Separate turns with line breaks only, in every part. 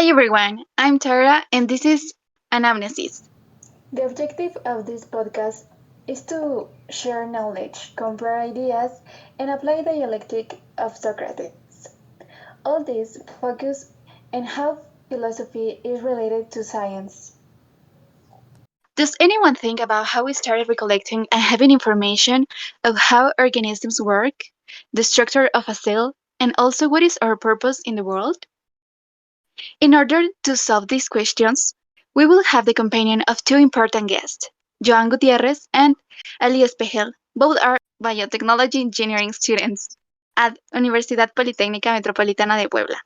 Hi everyone, I'm Tara and this is Anamnesis.
The objective of this podcast is to share knowledge, compare ideas, and apply the dialectic of Socrates. All this focus on how philosophy is related to science.
Does anyone think about how we started recollecting and having information of how organisms work, the structure of a cell, and also what is our purpose in the world? In order to solve these questions, we will have the companion of two important guests, Joan Gutierrez and Ali Espejel. Both are biotechnology engineering students at Universidad Politécnica Metropolitana de Puebla.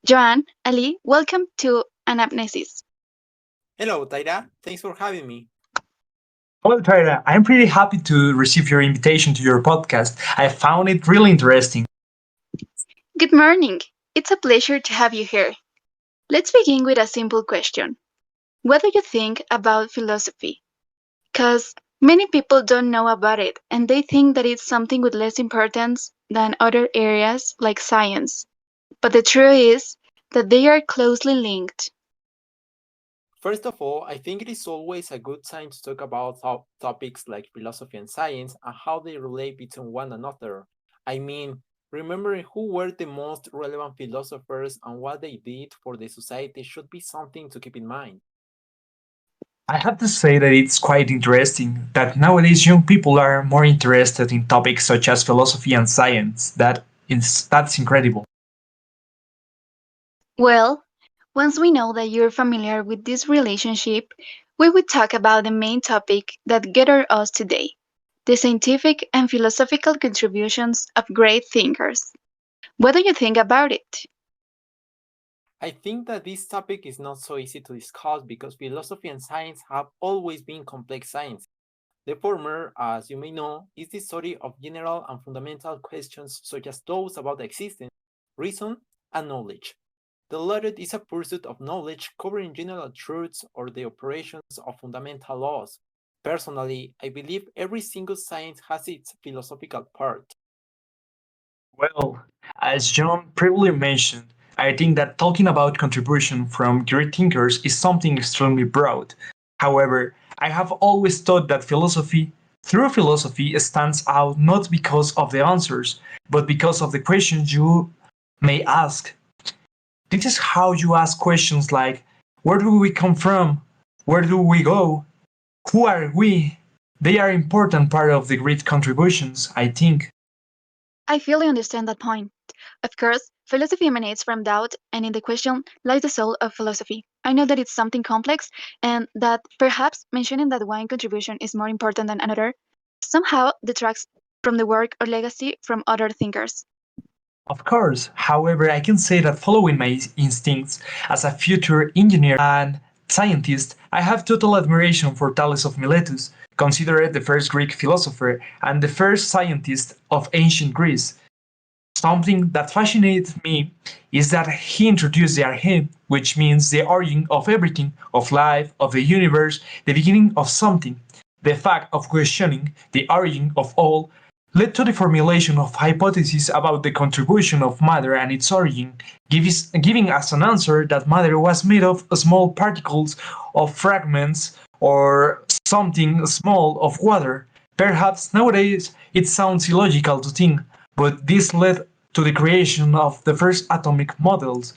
Joan, Ali, welcome to Anamnesis.
Hello, Taira. Thanks for having me.
Well, Tyra, I'm pretty happy to receive your invitation to your podcast. I found it really interesting.
Good morning. It's a pleasure to have you here. Let's begin with a simple question. What do you think about philosophy? Because many people don't know about it and they think that it's something with less importance than other areas like science. But the truth is that they are closely linked.
First of all, I think it is always a good time to talk about topics like philosophy and science and how they relate between one another. I mean, remembering who were the most relevant philosophers and what they did for the society should be something to keep in mind.
I have to say that it's quite interesting that nowadays young people are more interested in topics such as philosophy and science. That's incredible.
Well, once we know that you're familiar with this relationship, we will talk about the main topic that gathered us today, the scientific and philosophical contributions of great thinkers. What do you think about it?
I think that this topic is not so easy to discuss because philosophy and science have always been complex science. The former, as you may know, is the study of general and fundamental questions such as those about existence, reason, and knowledge. The latter is a pursuit of knowledge covering general truths or the operations of fundamental laws. Personally, I believe every single science has its philosophical part.
Well, as John previously mentioned, I think that talking about contribution from great thinkers is something extremely broad. However, I have always thought that through philosophy, stands out not because of the answers, but because of the questions you may ask. This is how you ask questions like, where do we come from? Where do we go? Who are we? They are important part of the great contributions, I think.
I fully understand that point. Of course, philosophy emanates from doubt, and in the question lies the soul of philosophy. I know that it's something complex, and that perhaps mentioning that one contribution is more important than another somehow detracts from the work or legacy from other thinkers.
Of course, however, I can say that following my instincts as a future engineer and scientist, I have total admiration for Thales of Miletus, considered the first Greek philosopher and the first scientist of ancient Greece. Something that fascinates me is that he introduced the arche, which means the origin of everything, of life, of the universe, the beginning of something. The fact of questioning the origin of all led to the formulation of hypotheses about the contribution of matter and its origin, giving us an answer that matter was made of small particles of fragments or something small of water. Perhaps nowadays it sounds illogical to think, but this led to the creation of the first atomic models,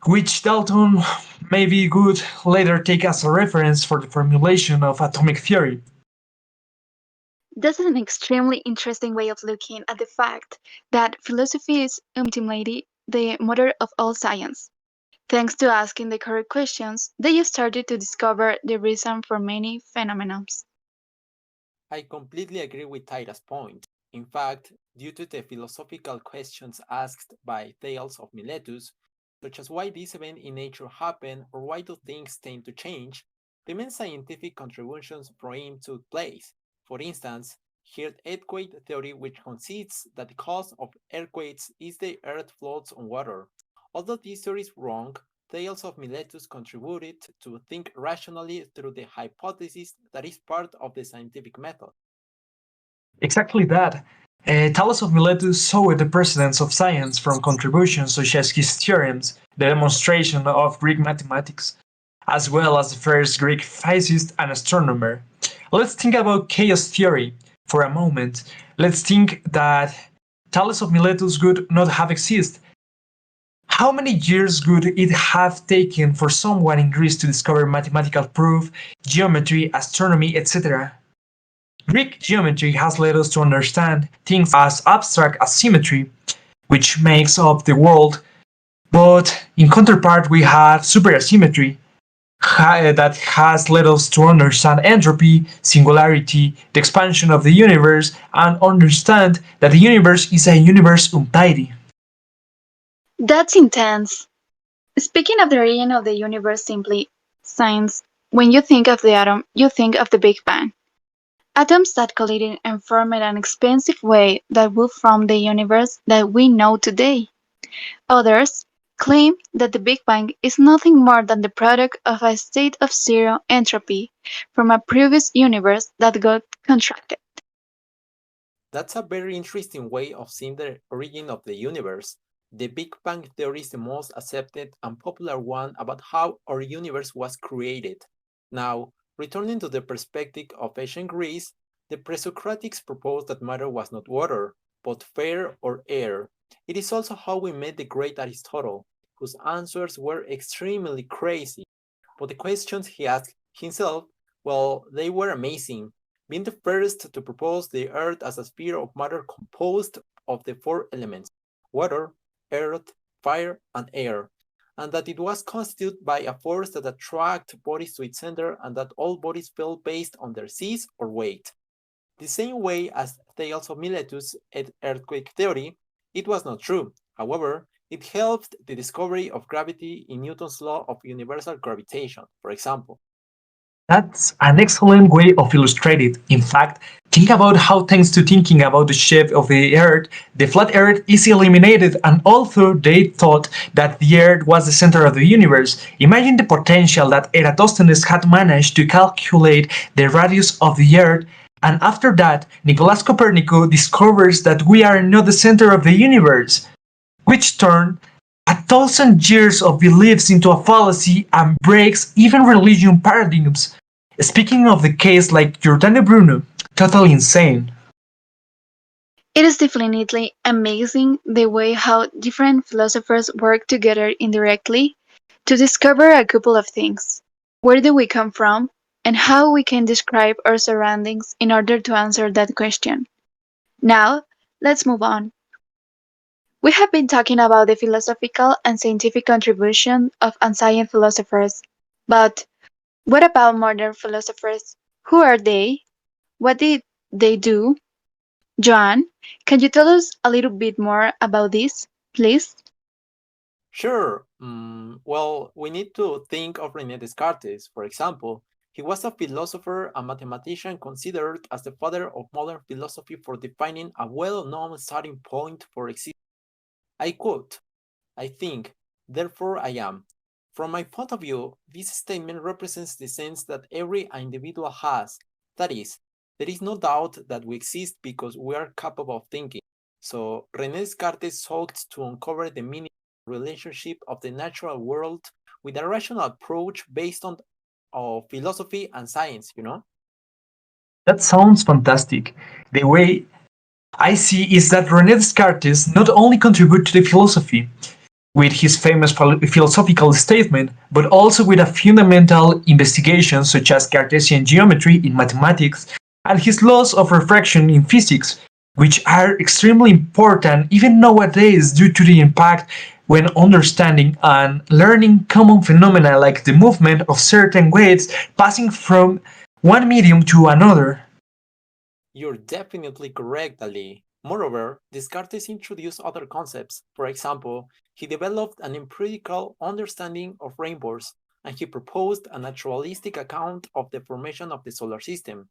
which Dalton maybe would later take as a reference for the formulation of atomic theory.
This is an extremely interesting way of looking at the fact that philosophy is ultimately the mother of all science. Thanks to asking the correct questions, they started to discover the reason for many phenomena.
I completely agree with Tyra's point. In fact, due to the philosophical questions asked by Thales of Miletus, such as why this event in nature happened or why do things tend to change, the main scientific contributions from him took place. For instance, he had earthquake theory which concedes that the cause of earthquakes is the earth floats on water. Although this theory is wrong, Thales of Miletus contributed to think rationally through the hypothesis that is part of the scientific method.
Exactly that. Thales of Miletus saw the precedents of science from contributions such as his theorems, the demonstration of Greek mathematics, as well as the first Greek physicist and astronomer. Let's think about chaos theory for a moment. Let's think that Thales of Miletus would not have existed. How many years would it have taken for someone in Greece to discover mathematical proof, geometry, astronomy, etc.? Greek geometry has led us to understand things as abstract as symmetry, which makes up the world, but in counterpart we have superasymmetry that has led us to understand entropy, singularity, the expansion of the universe, and understand that the universe is a universe untidy.
That's intense. Speaking of the origin of the universe simply, science, when you think of the atom, you think of the Big Bang. Atoms that collided and formed an expansive way that will form the universe that we know today. Others claim that the Big Bang is nothing more than the product of a state of zero entropy from a previous universe that got contracted.
That's a very interesting way of seeing the origin of the universe. The Big Bang theory is the most accepted and popular one about how our universe was created. Now, returning to the perspective of ancient Greece, the Presocratics proposed that matter was not water, but fire or air. It is also how we met the great Aristotle, whose answers were extremely crazy. But the questions he asked himself, well, they were amazing, being the first to propose the Earth as a sphere of matter composed of the four elements water, earth, fire, and air, and that it was constituted by a force that attracted bodies to its center and that all bodies fell based on their size or weight. The same way as Thales of Miletus' earthquake theory, it was not true. However, it helped the discovery of gravity in Newton's law of universal gravitation, for example.
That's an excellent way of illustrating it. In fact, think about how thanks to thinking about the shape of the Earth, the flat Earth is eliminated and although they thought that the Earth was the center of the universe, imagine the potential that Eratosthenes had managed to calculate the radius of the Earth and after that, Nicolas Copernicus discovers that we are not the center of the universe, which turned 1,000 years of beliefs into a fallacy and breaks even religion paradigms. Speaking of the case like Giordano Bruno, totally insane.
It is definitely amazing the way how different philosophers work together indirectly to discover a couple of things. Where do we come from? And how we can describe our surroundings in order to answer that question. Now, let's move on. We have been talking about the philosophical and scientific contribution of ancient philosophers. But what about modern philosophers? Who are they? What did they do? Joan, can you tell us a little bit more about this, please?
Sure. Well, we need to think of René Descartes, for example. He was a philosopher and mathematician considered as the father of modern philosophy for defining a well known starting point for existence. I quote, I think, therefore I am. From my point of view, this statement represents the sense that every individual has. That is, there is no doubt that we exist because we are capable of thinking. So, René Descartes sought to uncover the meaning relationship of the natural world with a rational approach based on philosophy and science, you know?
That sounds fantastic. The way I see is that René Descartes not only contributed to the philosophy with his famous philosophical statement, but also with a fundamental investigation such as Cartesian geometry in mathematics and his laws of refraction in physics, which are extremely important even nowadays due to the impact when understanding and learning common phenomena like the movement of certain waves passing from one medium to another.
You're definitely correct, Ali. Moreover, Descartes introduced other concepts. For example, he developed an empirical understanding of rainbows, and he proposed a naturalistic account of the formation of the solar system.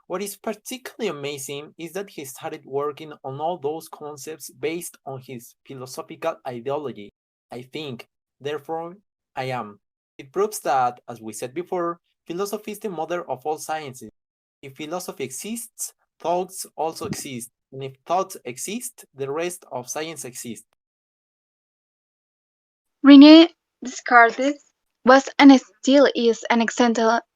What is particularly amazing is that he started working on all those concepts based on his philosophical ideology. I think, therefore, I am. It proves that, as we said before, philosophy is the mother of all sciences. If philosophy exists, thoughts also exist. And if thoughts exist, the rest of science exists.
Rene Descartes was and still is an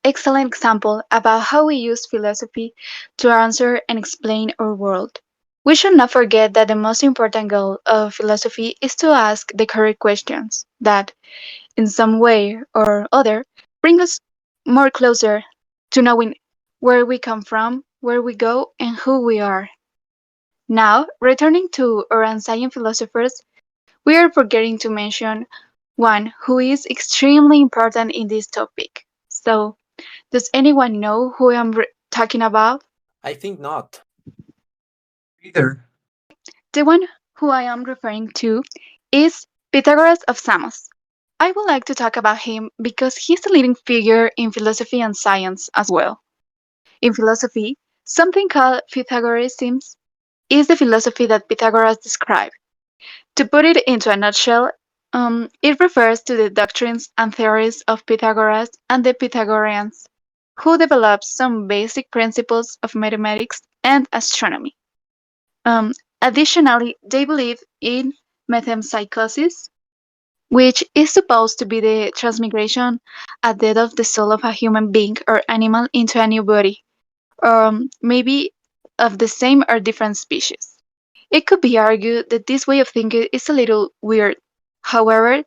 excellent example about how we use philosophy to answer and explain our world. We should not forget that the most important goal of philosophy is to ask the correct questions that, in some way or other, bring us more closer to knowing where we come from, where we go, and who we are. Now, returning to our ancient philosophers, we are forgetting to mention one who is extremely important in this topic. So, does anyone know who I'm talking about?
I think not.
Either.
The one who I am referring to is Pythagoras of Samos. I would like to talk about him because he's a leading figure in philosophy and science as well. In philosophy, something called Pythagoreanism is the philosophy that Pythagoras described. To put it into a nutshell, it refers to the doctrines and theories of Pythagoras and the Pythagoreans, who developed some basic principles of mathematics and astronomy. Um, Additionally, they believe in metempsychosis, which is supposed to be the transmigration at death of the soul of a human being or animal into a new body, maybe of the same or different species. It could be argued that this way of thinking is a little weird. However,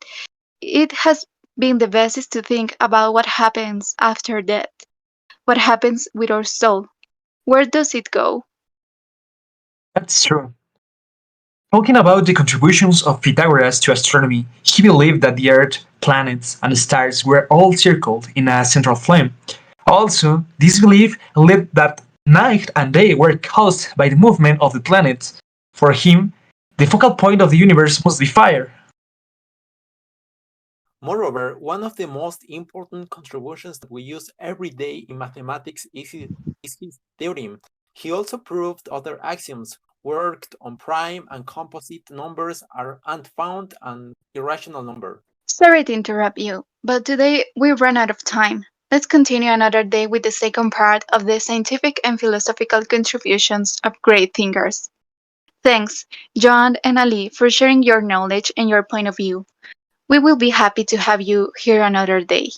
it has been the basis to think about what happens after death. What happens with our soul? Where does it go?
That's true. Talking about the contributions of Pythagoras to astronomy, he believed that the Earth, planets, and stars were all circled in a central flame. Also, this belief led that night and day were caused by the movement of the planets. For him, the focal point of the universe must be fire.
Moreover, one of the most important contributions that we use every day in mathematics is his theorem. He also proved other axioms, worked on prime and composite numbers and found an irrational number.
Sorry to interrupt you, but today we run out of time. Let's continue another day with the second part of the scientific and philosophical contributions of great thinkers. Thanks, John and Ali, for sharing your knowledge and your point of view. We will be happy to have you here another day.